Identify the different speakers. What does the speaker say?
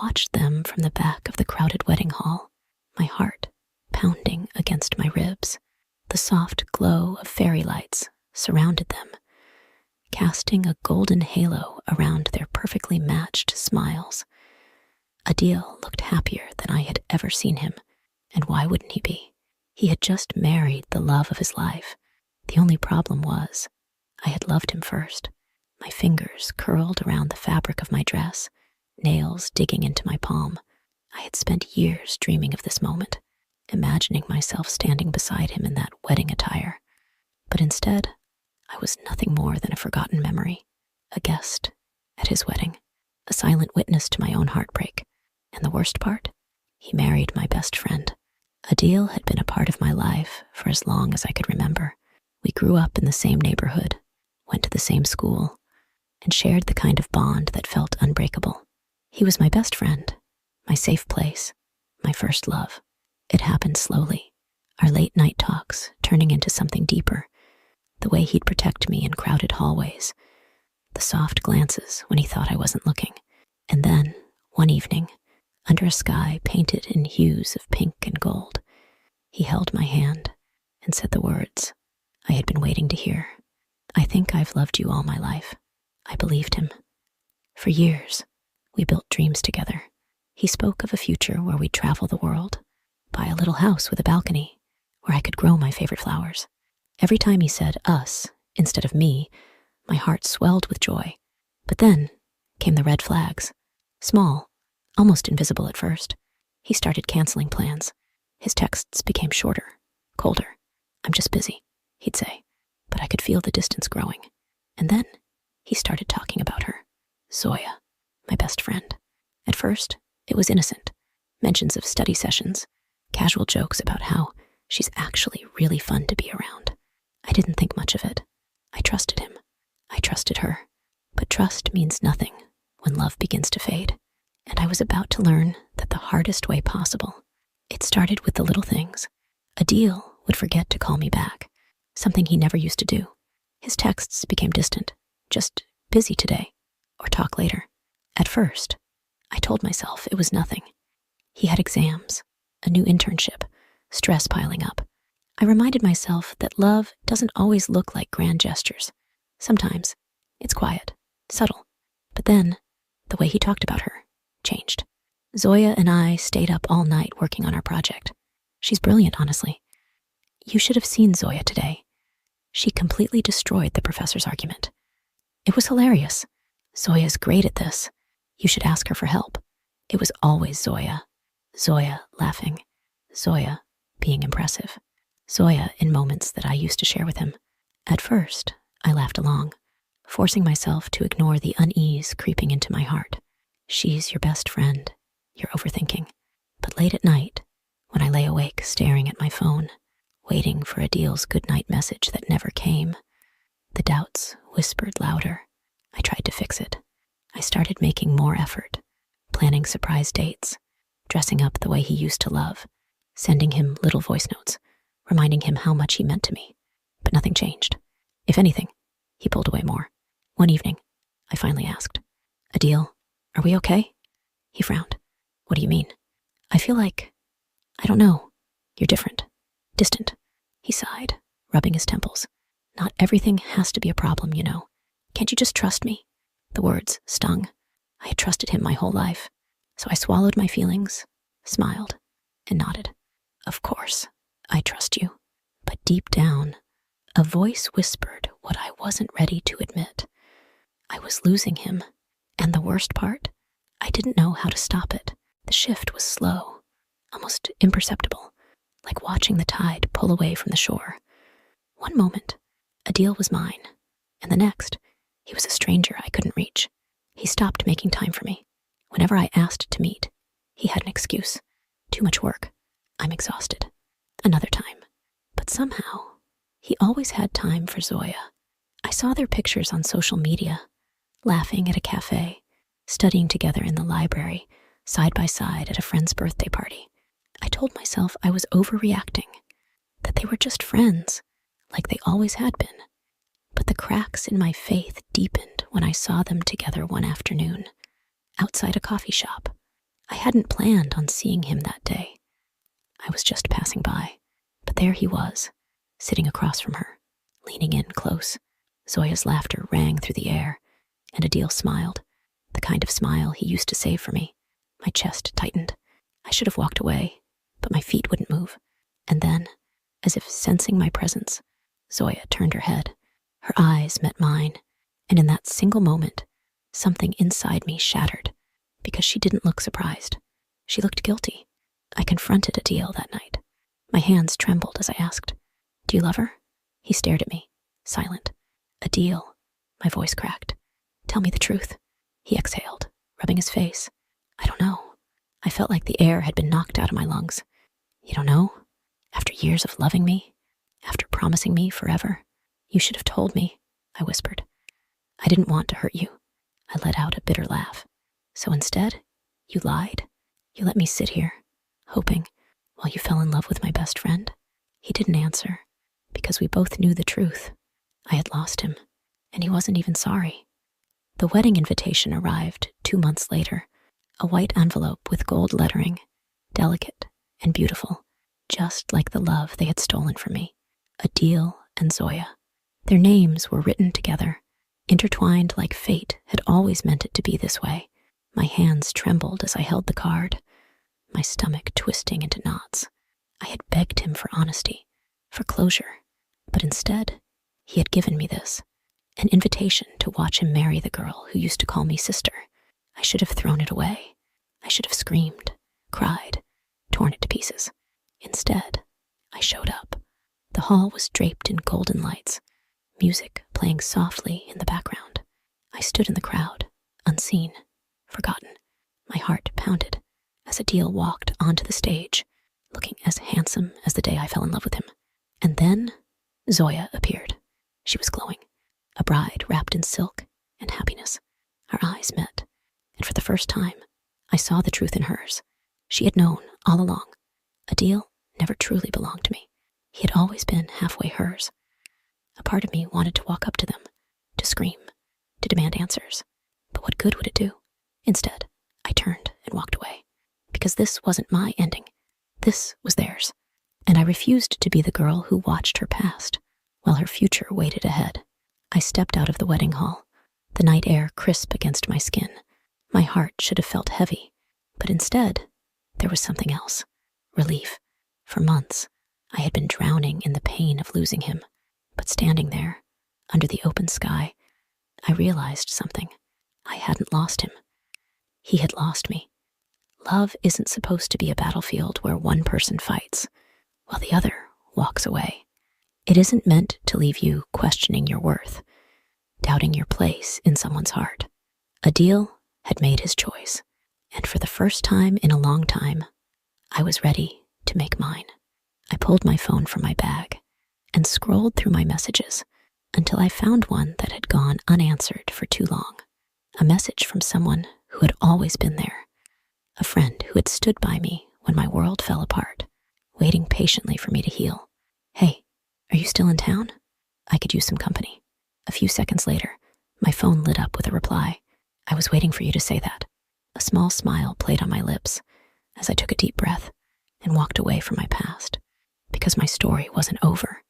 Speaker 1: watched them from the back of the crowded wedding hall, my heart pounding against my ribs. The soft glow of fairy lights surrounded them, casting a golden halo around their perfectly matched smiles. Adeel looked happier than I had ever seen him, and why wouldn't he be? He had just married the love of his life. The only problem was, I had loved him first. My fingers curled around the fabric of my dress, nails digging into my palm. I had spent years dreaming of this moment, imagining myself standing beside him in that wedding attire. But instead, I was nothing more than a forgotten memory, a guest at his wedding, a silent witness to my own heartbreak. And the worst part? He married my best friend. Adeel had been a part of my life for as long as I could remember. We grew up in the same neighborhood, went to the same school, and shared the kind of bond that felt unbreakable. He was my best friend, my safe place, my first love. It happened slowly, our late night talks turning into something deeper, the way he'd protect me in crowded hallways, the soft glances when he thought I wasn't looking. And then, one evening, under a sky painted in hues of pink and gold, he held my hand and said the words I had been waiting to hear. "I think I've loved you all my life." I believed him. For years, we built dreams together. He spoke of a future where we'd travel the world, buy a little house with a balcony, where I could grow my favorite flowers. Every time he said us instead of me, my heart swelled with joy. But then came the red flags. Small, almost invisible at first. He started canceling plans. His texts became shorter, colder. "I'm just busy," he'd say, but I could feel the distance growing. And then he started talking about her, Zoya, my best friend. At first, it was innocent. Mentions of study sessions, casual jokes about how she's actually really fun to be around. I didn't think much of it. I trusted him. I trusted her. But trust means nothing when love begins to fade. And I was about to learn that the hardest way possible. It started with the little things. Adeel would forget to call me back, something he never used to do. His texts became distant, just busy today, or talk later. At first, I told myself it was nothing. He had exams, a new internship, stress piling up. I reminded myself that love doesn't always look like grand gestures. Sometimes it's quiet, subtle. But then, the way he talked about her changed. Zoya and I stayed up all night working on our project. She's brilliant, honestly. You should have seen Zoya today. She completely destroyed the professor's argument. It was hilarious. Zoya's great at this. You should ask her for help. It was always Zoya. Zoya laughing. Zoya being impressive. Zoya in moments that I used to share with him. At first, I laughed along, forcing myself to ignore the unease creeping into my heart. She's your best friend. You're overthinking. But late at night, when I lay awake staring at my phone, waiting for Adeel's goodnight message that never came, the doubts whispered louder. I tried to fix it. I started making more effort, planning surprise dates, dressing up the way he used to love, sending him little voice notes, reminding him how much he meant to me. But nothing changed. If anything, he pulled away more. One evening, I finally asked, "Adeel, are we okay?" He frowned. "What do you mean?" "I feel like, I don't know, you're different, distant." He sighed, rubbing his temples. "Not everything has to be a problem, you know. Can't you just trust me?" The words stung. I had trusted him my whole life. So I swallowed my feelings, smiled, and nodded. "Of course, I trust you." But deep down, a voice whispered what I wasn't ready to admit. I was losing him. And the worst part, I didn't know how to stop it. The shift was slow, almost imperceptible, like watching the tide pull away from the shore. One moment, Adeel was mine, and the next, he was a stranger I couldn't reach. He stopped making time for me. Whenever I asked to meet, he had an excuse. Too much work. I'm exhausted. Another time. But somehow, he always had time for Zoya. I saw their pictures on social media, laughing at a cafe, studying together in the library, side by side at a friend's birthday party. I told myself I was overreacting, that they were just friends, like they always had been. But the cracks in my faith deepened when I saw them together one afternoon, outside a coffee shop, I hadn't planned on seeing him that day. I was just passing by, but there he was, sitting across from her, leaning in close. Zoya's laughter rang through the air, and Adeel smiled, the kind of smile he used to save for me. My chest tightened. I should have walked away, but my feet wouldn't move. And then, as if sensing my presence, Zoya turned her head. Her eyes met mine, and in that single moment, something inside me shattered, because she didn't look surprised. She looked guilty. I confronted Adeel that night. My hands trembled as I asked, "Do you love her?" He stared at me, silent. "Adeel," my voice cracked. "Tell me the truth." He exhaled, rubbing his face. "I don't know." I felt like the air had been knocked out of my lungs. "You don't know? After years of loving me? After promising me forever? You should have told me," I whispered. "I didn't want to hurt you." I let out a bitter laugh. "So instead, you lied? You let me sit here, hoping, while you fell in love with my best friend?" He didn't answer, because we both knew the truth. I had lost him, and he wasn't even sorry. The wedding invitation arrived 2 months later, a white envelope with gold lettering, delicate and beautiful, just like the love they had stolen from me. Adeel and Zoya. Their names were written together, intertwined like fate had always meant it to be this way. My hands trembled as I held the card, my stomach twisting into knots. I had begged him for honesty, for closure, but instead, he had given me this, an invitation to watch him marry the girl who used to call me sister. I should have thrown it away. I should have screamed, cried, torn it to pieces. Instead, I showed up. The hall was draped in golden lights, music playing softly in the background. I stood in the crowd, unseen, forgotten. My heart pounded as Adeel walked onto the stage, looking as handsome as the day I fell in love with him. And then Zoya appeared. She was glowing, a bride wrapped in silk and happiness. Our eyes met, and for the first time, I saw the truth in hers. She had known all along. Adeel never truly belonged to me. He had always been halfway hers. A part of me wanted to walk up to them, to scream, to demand answers. But what good would it do? Instead, I turned and walked away, because this wasn't my ending. This was theirs, and I refused to be the girl who watched her past, while her future waited ahead. I stepped out of the wedding hall, the night air crisp against my skin. My heart should have felt heavy, but instead, there was something else. Relief. For months, I had been drowning in the pain of losing him, but standing there, under the open sky, I realized something. I hadn't lost him. He had lost me. Love isn't supposed to be a battlefield where one person fights, while the other walks away. It isn't meant to leave you questioning your worth, doubting your place in someone's heart. Adeel had made his choice, and for the first time in a long time, I was ready to make mine. I pulled my phone from my bag and scrolled through my messages until I found one that had gone unanswered for too long. A message from someone who had always been there, a friend who had stood by me when my world fell apart, waiting patiently for me to heal. "Hey, are you still in town? I could use some company." A few seconds later, my phone lit up with a reply. "I was waiting for you to say that." A small smile played on my lips as I took a deep breath and walked away from my past, because my story wasn't over.